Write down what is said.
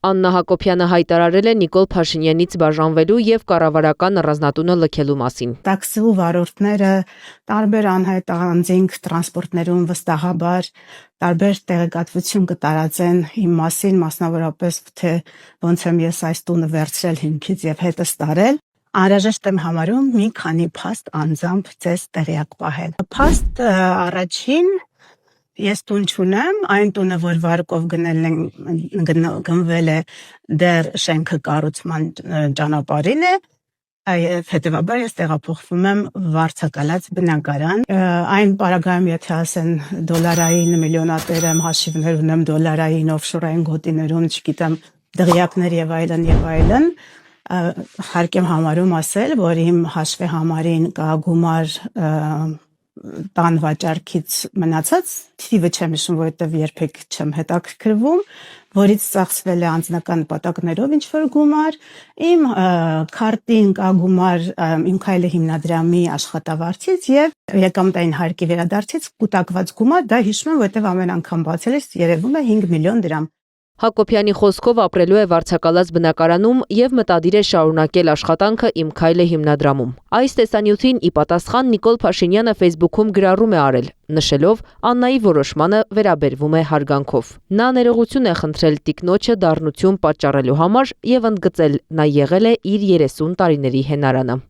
Աննա Հակոբյանը հայտարարել է Նիկոլ Փաշինյանից բաժանվելու եւ կառավարական առանձնատունը լքելու մասին։ Տաքսու վարորդները տարբեր անհայտ անձինք տրանսպորտներում վստահաբար տարբեր տեղեկատվություն կտարածեն իմ մասին, մասնավորապես թե ոնց եմ ես այս տունը վերցրել հիմքից եւ հետս տարել։ Անհրաժեշտ եմ համարում մի քանի փաստ անձամբ ձեզ տեղյակ պահել։ Փաստ առաջին ես տուն չունեմ, այն տունը, որ վարկով գնվել է դեռ շենքը կառուցման ճանապարհին է, հետևաբար ես տեղափոխվում եմ վարձակալած բնակարան։ Այն պարագայում, եթե ասեն դոլարային միլիոնատեր եմ, հաշիվներ ունեմ դոլարային օֆշորային գոտիներում, չգիտեմ, դղյակներ եւ այլն, հարկ եմ համարում ասել, որ իմ հաշվի համարին կա գումար տան վաճառքից մնացած, թիվը չեմ հիշում, որովհետև երբեք չեմ հետաքրքրվում, որից ծախսվել է անձնական նպատակներով ինչ-որ գումար, իմ քարտին կա գումար իմ քայլը հիմնադրամի աշխատավարձից եւ եկամտային հարկի վերադարձից կուտակված գումար, դա հիշում եմ, որովհետև ամեն անգամ բացելիս երևում է 5 միլիոն դրամ։ Հակոբյանի խոսքով ապրելու է վարձակալած բնակարանում եւ մտադիր է շարունակել աշխատանքը Իմ քայլը հիմնադրամում։ Այս տեսանյութին ի պատասխան Նիկոլ Փաշինյանը Facebook-ում գրառում է արել, նշելով Աննայի որոշմանը վերաբերվում է հարգանքով։ Նա ներողություն է խնդրել տիկնոջը դառնություն պատճառելու համար եւ ընդգծել, նա եղել է իր 30 տարիների հենարանը։